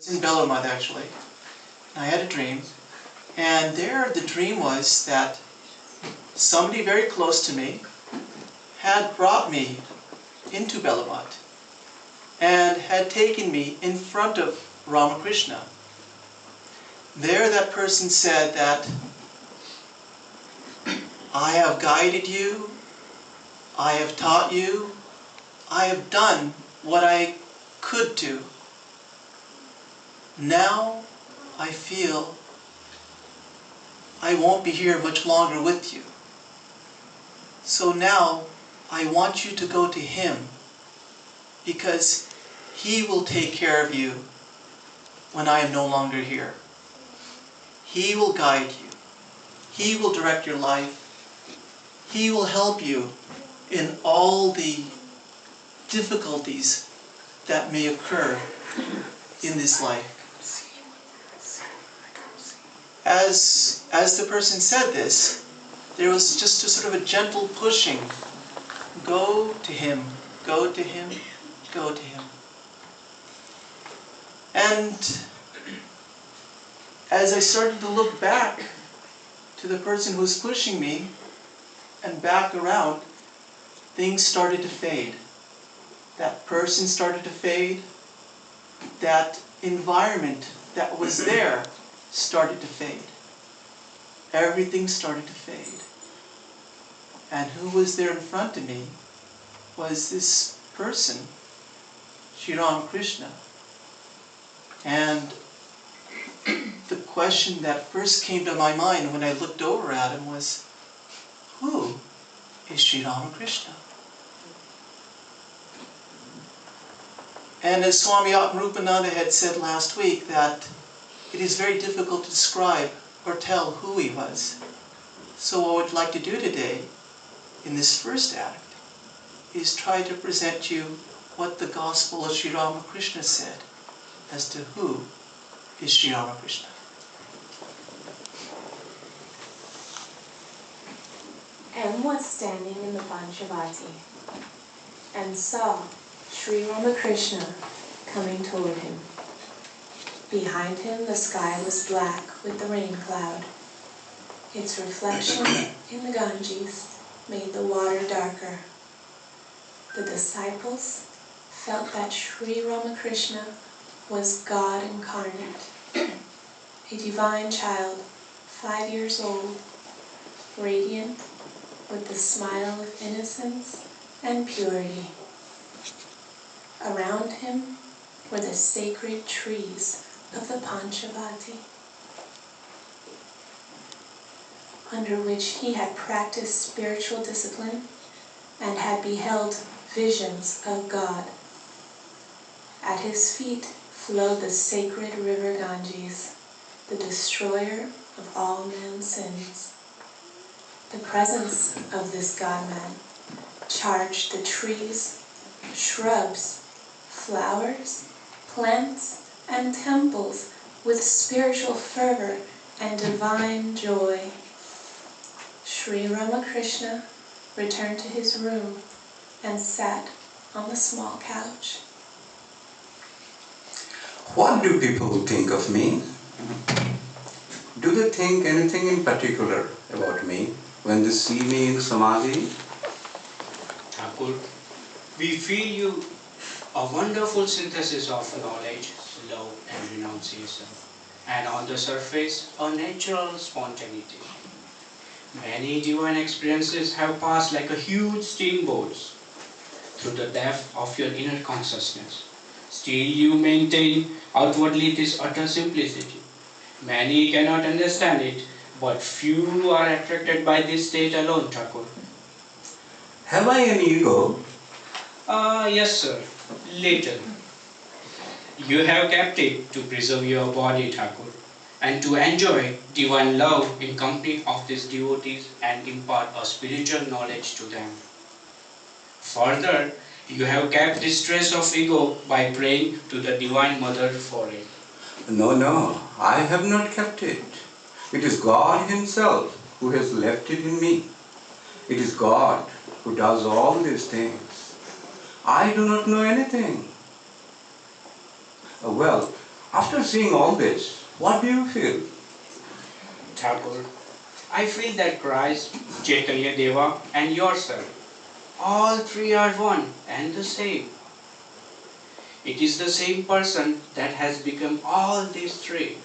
was in Bellarmine actually. I had a dream, and there the dream was that somebody very close to me had brought me into Bellarmine and had taken me in front of Ramakrishna. There that person said that I have guided you, I have taught you, I have done what I could do. Now I feel I won't be here much longer with you. So now I want you to go to him, because he will take care of you when I am no longer here. He will guide you. He will direct your life. He will help you in all the difficulties that may occur in this life. As the person said this, there was just a sort of a gentle pushing. Go to him, go to him, go to him. And as I started to look back to the person who was pushing me and back around, things started to fade. That person started to fade. That environment that was there started to fade. Everything started to fade. And who was there in front of me was this person, Sri Ramakrishna. And the question that first came to my mind when I looked over at him was, who is Sri Ramakrishna? And as Swami Harinamananda had said last week, that it is very difficult to describe or tell who he was. So what I would like to do today, in this first act, is try to present you what the Gospel of Sri Ramakrishna said as to who is Sri Ramakrishna. M was standing in the Panchavati and saw Sri Ramakrishna coming toward him. Behind him the sky was black with the rain cloud. Its reflection in the Ganges made the water darker. The disciples felt that Sri Ramakrishna was God incarnate, a divine child, 5 years old, radiant with the smile of innocence and purity. Around him were the sacred trees of the Panchavati, under which he had practiced spiritual discipline and had beheld visions of God. At his feet flowed the sacred river Ganges, the destroyer of all men's sins. The presence of this God-man charged the trees, shrubs, flowers, plants, and temples with spiritual fervor and divine joy. Sri Ramakrishna returned to his room and sat on the small couch. What do people think of me? Do they think anything in particular about me when they see me in Samadhi? Thakur, we feel you a wonderful synthesis of knowledge, love and renunciation, and on the surface, a natural spontaneity. Many divine experiences have passed like a huge steamboats through the depth of your inner consciousness. Still you maintain outwardly this utter simplicity. Many cannot understand it, but few are attracted by this state alone, Thakur. Have I an ego? Yes, sir. Little. You have kept it to preserve your body, Thakur, and to enjoy divine love in company of these devotees and impart a spiritual knowledge to them. Further, you have kept this trace of ego by praying to the Divine Mother for it. No, I have not kept it. It is God Himself who has left it in me. It is God who does all these things. I do not know anything. Well, After seeing all this, what do you feel? Thakur, I feel that Christ, Chaitanya Deva and yourself, all three are one and the same. It is the same person that has become all these three.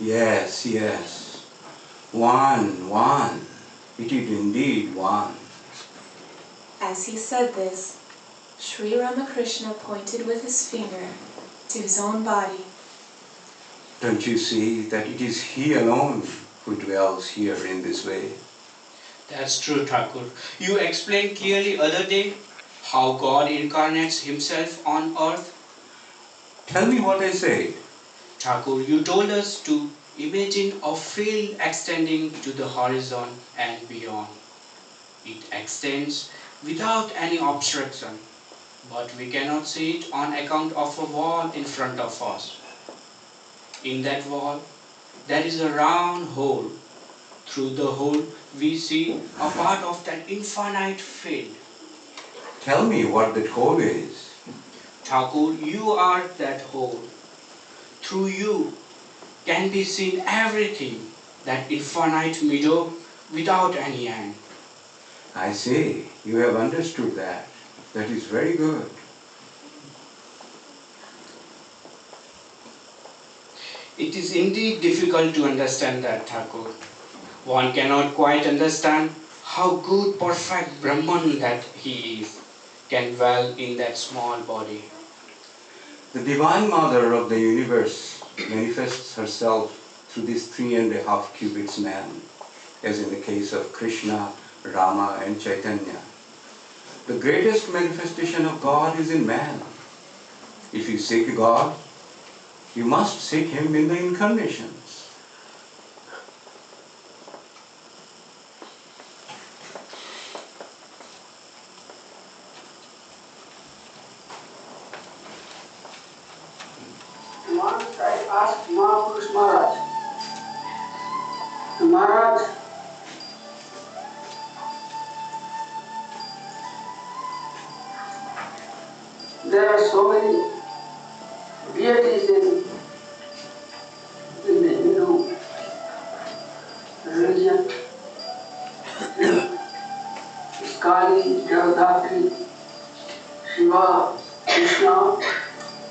Yes, yes. One. It is indeed one. As he said this, Sri Ramakrishna pointed with his finger to his own body. Don't you see that it is He alone who dwells here in this way? That's true, Thakur. You explained clearly other day how God incarnates himself on earth. Tell me what I said. Thakur, you told us to imagine a field extending to the horizon and beyond. It extends without any obstruction, but we cannot see it on account of a wall in front of us. In that wall, there is a round hole. Through the hole, we see a part of that infinite field. Tell me what that hole is. Thakur, you are that hole. Through you can be seen everything, that infinite meadow without any end. I see. You have understood that. That is very good. It is indeed difficult to understand that, Thakur. One cannot quite understand how good, perfect Brahman that he is can dwell in that small body. The Divine Mother of the universe manifests herself through this 3.5 cubits man, as in the case of Krishna, Rama and Chaitanya. The greatest manifestation of God is in man. If you seek God, you must seek Him in the incarnations. Once I asked Maharaj, Maharaj, there are so many deities in the Hindu religion. Kali, Jagadhatri, Shiva, Krishna,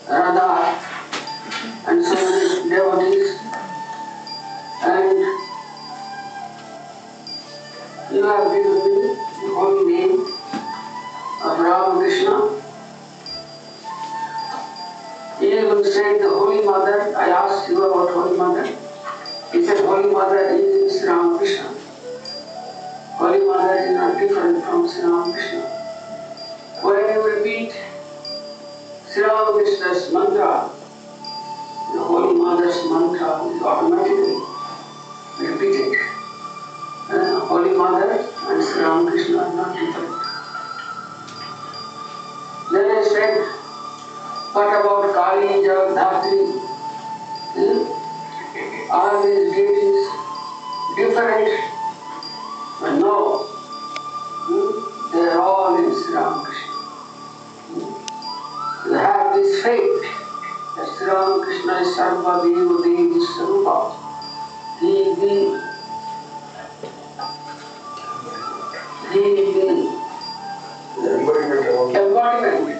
Radha, and so many devotees. And you have given me the holy name of Ramakrishna. He even said the Holy Mother. I asked you about Holy Mother. He said Holy Mother is Sri Ramakrishna. Holy Mother is not different from Sri Ramakrishna. When you repeat Sri Ramakrishna's mantra, the Holy Mother's mantra is automatically repeated. Holy Mother and Sri Ramakrishna are not different. Then I said, what about Kali, Jagadhatri? Are these deities different? But no, they are all in Sri Ramakrishna. You have this faith that Sri Ramakrishna is Sarva Deva Devi Sarupa. He is the embodiment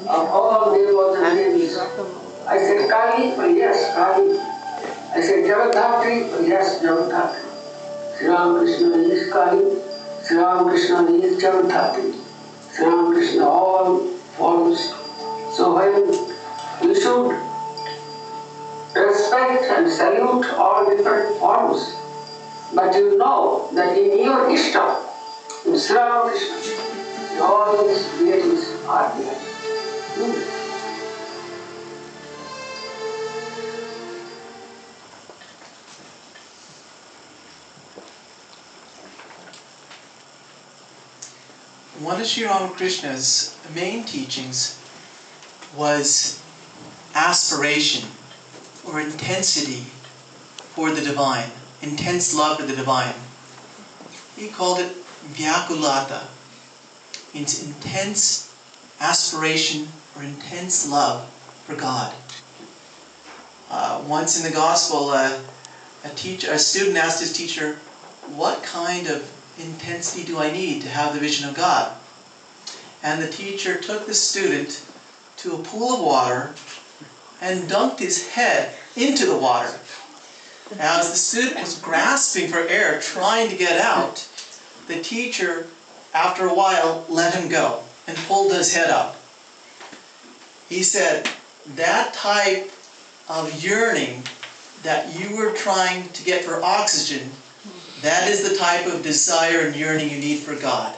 of all devas and devis. I said Kali, well, yes, Kali. I said Jagadhatri, well, yes, Jagadhatri. Sri Ramakrishna is Kali, Sri Ramakrishna is Jagadhatri. Sri Ramakrishna all forms. So when we should respect and salute all different forms, but you know that in your Ishta, in Sri Ramakrishna, all these deities are there. One of Sri Ramakrishna's main teachings was aspiration or intensity for the divine, intense love for the divine. He called it Vyakulata. It's intense aspiration or intense love for God. Once in the gospel, a student asked his teacher, "What kind of intensity do I need to have the vision of God?" And the teacher took the student to a pool of water and dunked his head into the water. Now, as the student was grasping for air, trying to get out, the teacher, after a while, let him go and pulled his head up. He said, "That type of yearning that you were trying to get for oxygen, that is the type of desire and yearning you need for God."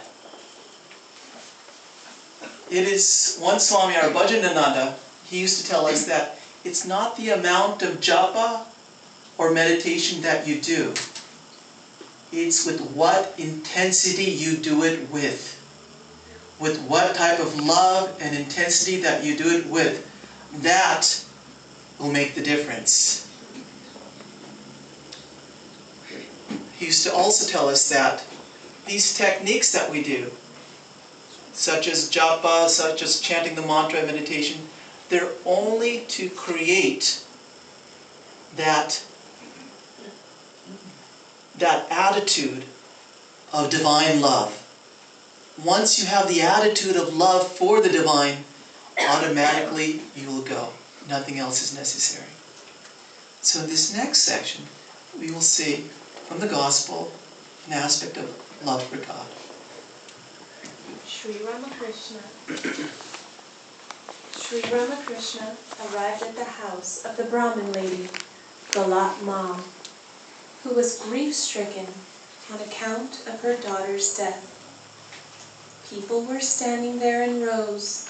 It is, one Swami Harinamananda, he used to tell us that it's not the amount of japa or meditation that you do. It's with what intensity you do it with. With what type of love and intensity that you do it with. That will make the difference. He used to also tell us that these techniques that we do, such as japa, such as chanting the mantra, meditation, they're only to create that attitude of divine love. Once you have the attitude of love for the divine, automatically you will go. Nothing else is necessary. So in this next section, we will see from the Gospel an aspect of love for God. Sri Ramakrishna. Sri Ramakrishna arrived at the house of the Brahmin lady, Galat Ma, who was grief-stricken on account of her daughter's death. People were standing there in rows.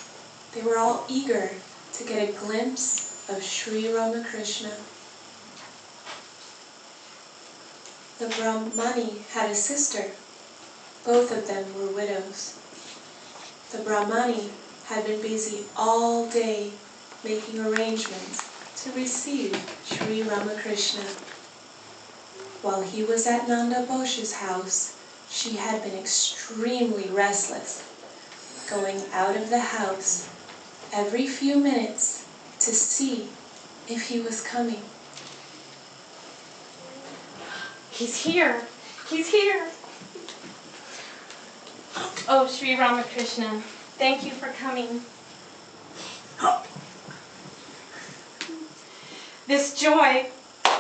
They were all eager to get a glimpse of Sri Ramakrishna. The Brahmani had a sister. Both of them were widows. The Brahmani had been busy all day making arrangements to receive Sri Ramakrishna. While he was at Nanda Boshe's house, she had been extremely restless, going out of the house every few minutes to see if he was coming. He's here. He's here. Oh, Sri Ramakrishna, thank you for coming. This joy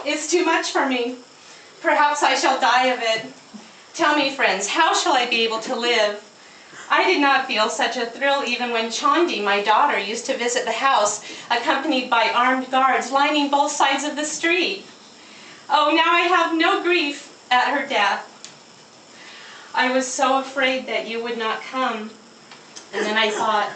is too much for me. Perhaps I shall die of it. Tell me, friends, how shall I be able to live? I did not feel such a thrill even when Chandi, my daughter, used to visit the house, accompanied by armed guards lining both sides of the street. Oh, now I have no grief at her death. I was so afraid that you would not come. And then I thought,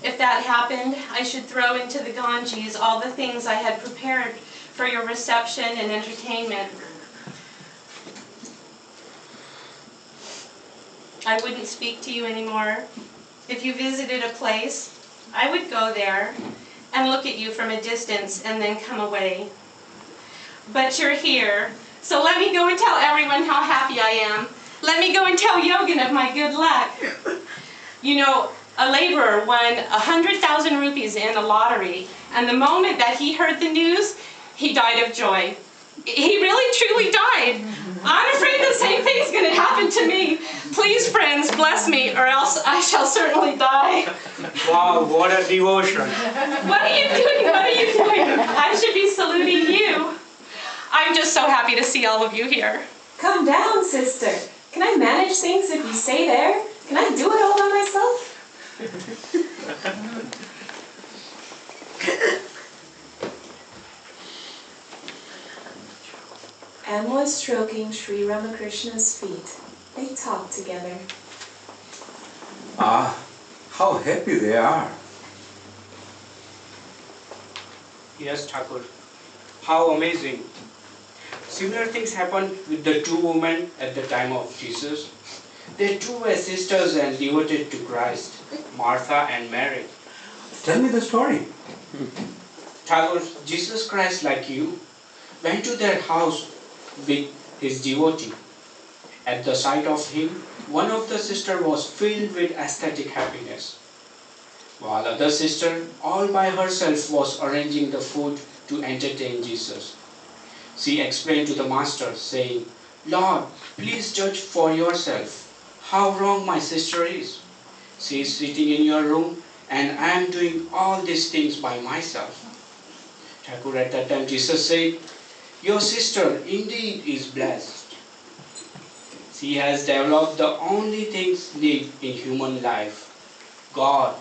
if that happened, I should throw into the Ganges all the things I had prepared for your reception and entertainment. I wouldn't speak to you anymore. If you visited a place, I would go there and look at you from a distance and then come away. But you're here, so let me go and tell everyone how happy I am. Let me go and tell Yogan of my good luck. You know, a laborer won 100,000 rupees in a lottery, and the moment that he heard the news, he died of joy. He really, truly died. I'm afraid the same thing's going to happen to me. Please, friends, bless me, or else I shall certainly die. Wow, what a devotion. What are you doing? What are you doing? I should be saluting you. I'm just so happy to see all of you here. Come down, sister. Can I manage things if you stay there? Can I do it all by myself? Anne was stroking Sri Ramakrishna's feet. They talked together. Ah, how happy they are. Yes, Thakur. How amazing. Similar things happened with the two women at the time of Jesus. They too were sisters and devoted to Christ, Martha and Mary. Tell me the story. Thakur, Jesus Christ, like you, went to their house with his devotee. At the sight of him, one of the sisters was filled with ecstatic happiness, while other sister, all by herself, was arranging the food to entertain Jesus. She explained to the master, saying, "Lord, please judge for yourself how wrong my sister is. She is sitting in your room and I am doing all these things by myself." Thakur, at that time Jesus said, "Your sister indeed is blessed. She has developed the only things needed in human life, God,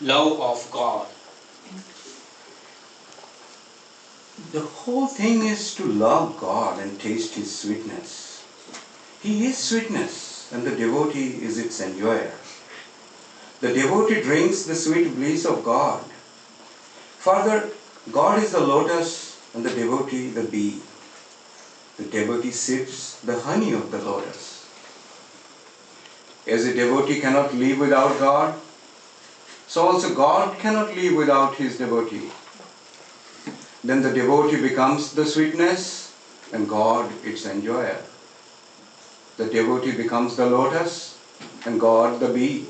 love of God." The whole thing is to love God and taste His sweetness. He is sweetness, and the devotee is its enjoyer. The devotee drinks the sweet bliss of God. Further, God is the lotus and the devotee the bee. The devotee sips the honey of the lotus. As a devotee cannot live without God, so also God cannot live without his devotee. Then the devotee becomes the sweetness and God its enjoyer. The devotee becomes the lotus and God the bee.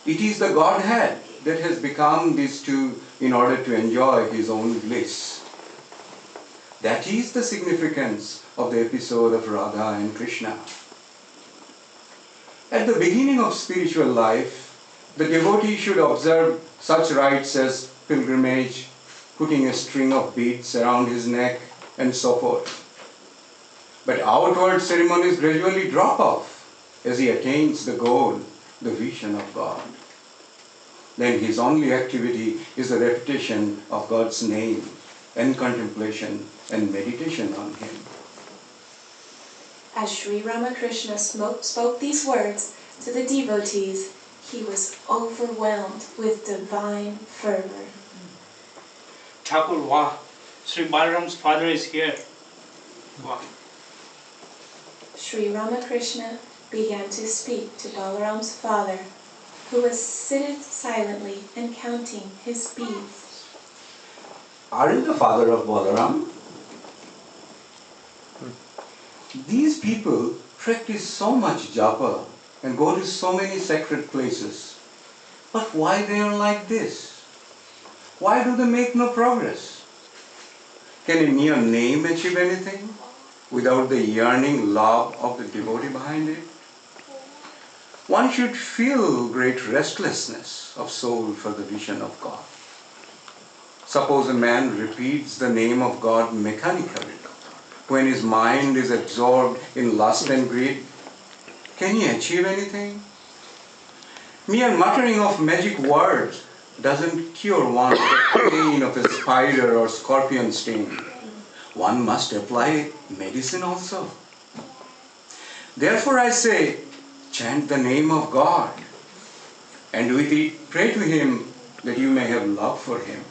It is the Godhead that has become these two in order to enjoy his own bliss. That is the significance of the episode of Radha and Krishna. At the beginning of spiritual life, the devotee should observe such rites as pilgrimage, putting a string of beads around his neck, and so forth. But outward ceremonies gradually drop off as he attains the goal, the vision of God. Then his only activity is the repetition of God's name and contemplation and meditation on Him. As Sri Ramakrishna spoke these words to the devotees, he was overwhelmed with divine fervor. Thakur, wow, Sri Balaram's father is here. Wow. Sri Ramakrishna began to speak to Balaram's father, who was seated silently and counting his beads. Are you the father of Balaram? These people practice so much japa and go to so many sacred places. But why they are like this? Why do they make no progress? Can a mere name achieve anything without the yearning love of the devotee behind it? One should feel great restlessness of soul for the vision of God. Suppose a man repeats the name of God mechanically when his mind is absorbed in lust and greed. Can he achieve anything? Mere muttering of magic words doesn't cure one of the pain of a spider or scorpion sting. One must apply medicine also. Therefore I say, chant the name of God, and with it pray to Him that you may have love for Him.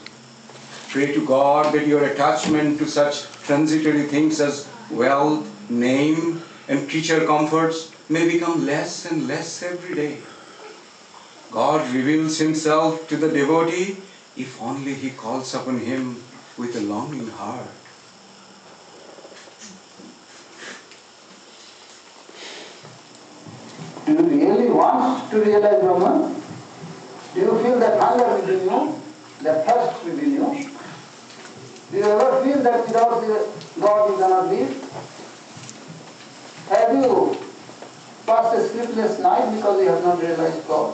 Pray to God that your attachment to such transitory things as wealth, name, and creature comforts may become less and less every day. God reveals Himself to the devotee if only he calls upon Him with a longing heart. Do you really want to realize Brahman? Do you feel that hunger within you, that thirst within you? Do you ever feel that without God you cannot live? Have you passed a sleepless night because you have not realized God?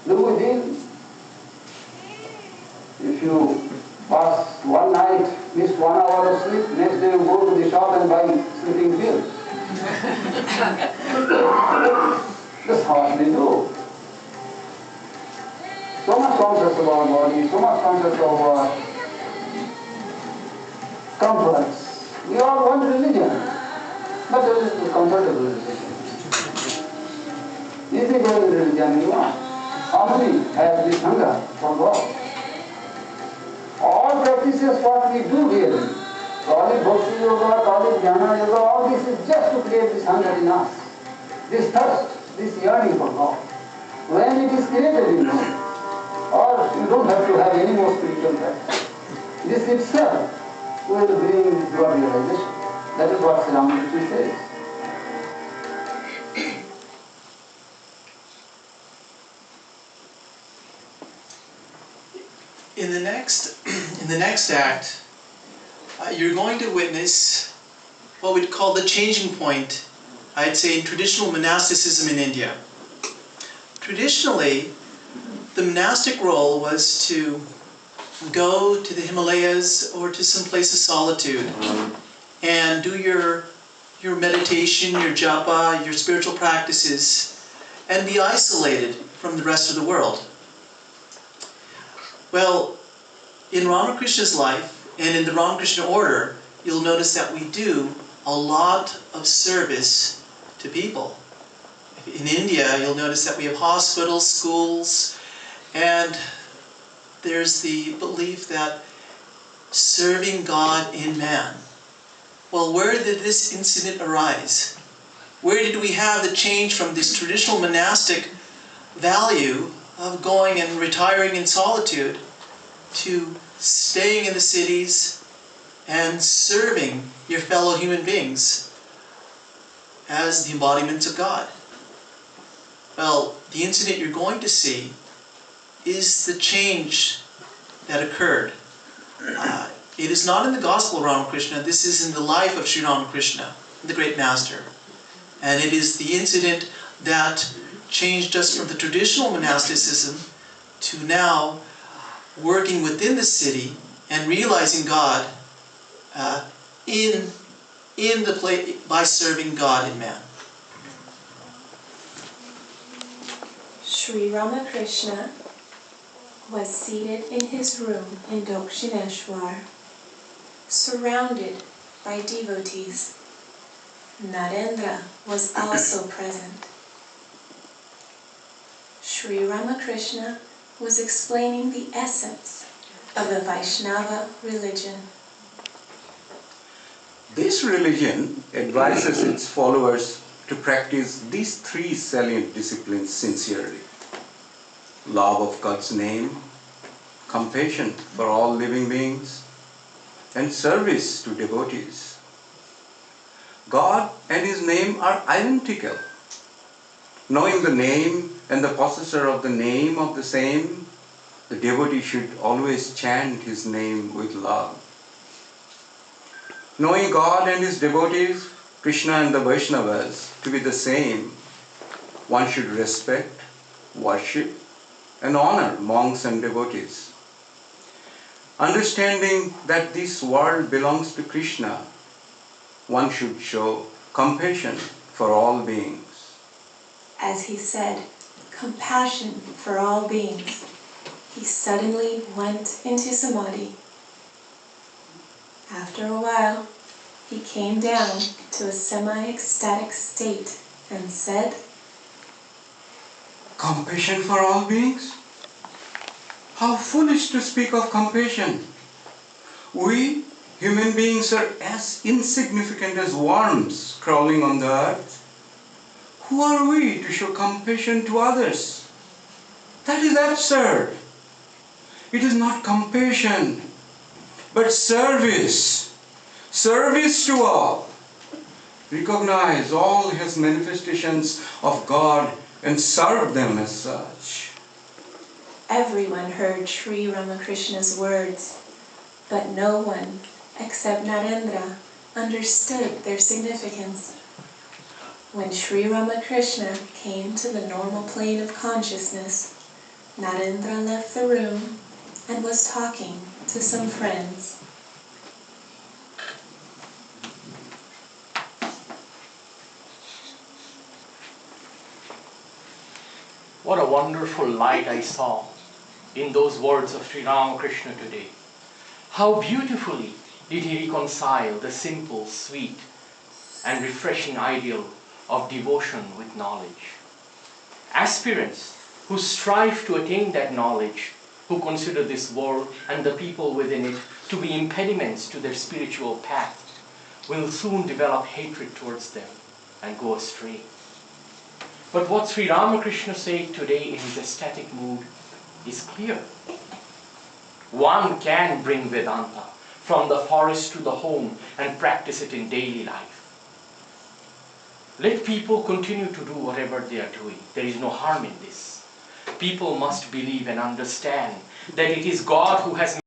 Look within. If you pass one night, miss 1 hour of sleep, next day you go to the shop and buy sleeping pills. That's how they do. So much conscious about body, so much conscious about comforts. We all want religion, but there is a comfortable religion. Easy going religion you want. How many have this hunger for God? All practices what we do really, call it bhakti yoga, call it jnana yoga, all this is just to create this hunger in us, this thirst, this yearning for God. When it is created in you, or you don't have to have any more spiritual practice, this itself will bring God realization. That is what Sri Ramakrishna says. in the next act, you're going to witness what we'd call the changing point, I'd say, in traditional monasticism in India. Traditionally, the monastic role was to go to the Himalayas or to some place of solitude and do your meditation, your japa, your spiritual practices, and be isolated from the rest of the world. Well, in Ramakrishna's life and in the Ramakrishna order, you'll notice that we do a lot of service to people. In India, you'll notice that we have hospitals, schools, and there's the belief that serving God in man. Well, where did this incident arise? Where did we have the change from this traditional monastic value of going and retiring in solitude to staying in the cities and serving your fellow human beings as the embodiments of God? Well, the incident you're going to see is the change that occurred. It is not in the Gospel of Ramakrishna, this is in the life of Sri Ramakrishna, the great master. And it is the incident that changed us from the traditional monasticism to now working within the city and realizing God by serving God in man. Sri Ramakrishna was seated in his room in Dakshineshwar, surrounded by devotees. Narendra was also present. Sri Ramakrishna was explaining the essence of the Vaishnava religion. This religion advises its followers to practice these three salient disciplines sincerely: love of God's name, compassion for all living beings, and service to devotees. God and His name are identical. Knowing the name and the possessor of the name of the same, the devotee should always chant His name with love. Knowing God and His devotees, Krishna and the Vaishnavas, to be the same, one should respect, worship, and honor monks and devotees. Understanding that this world belongs to Krishna, one should show compassion for all beings. As he said, compassion for all beings, he suddenly went into samadhi. After a while, he came down to a semi-ecstatic state and said, Compassion for all beings? How foolish to speak of compassion. We, human beings, are as insignificant as worms crawling on the earth. Who are we to show compassion to others? That is absurd. It is not compassion, but service. Service to all. Recognize all His manifestations of God and serve them as such. Everyone heard Sri Ramakrishna's words, but no one, except Narendra, understood their significance. When Sri Ramakrishna came to the normal plane of consciousness, Narendra left the room and was talking to some friends. What a wonderful light I saw in those words of Sri Ramakrishna today. How beautifully did he reconcile the simple, sweet, and refreshing ideal of devotion with knowledge. Aspirants who strive to attain that knowledge, who consider this world and the people within it to be impediments to their spiritual path, will soon develop hatred towards them and go astray. But what Sri Ramakrishna said today in his ecstatic mood is clear. One can bring Vedanta from the forest to the home and practice it in daily life. Let people continue to do whatever they are doing. There is no harm in this. People must believe and understand that it is God who has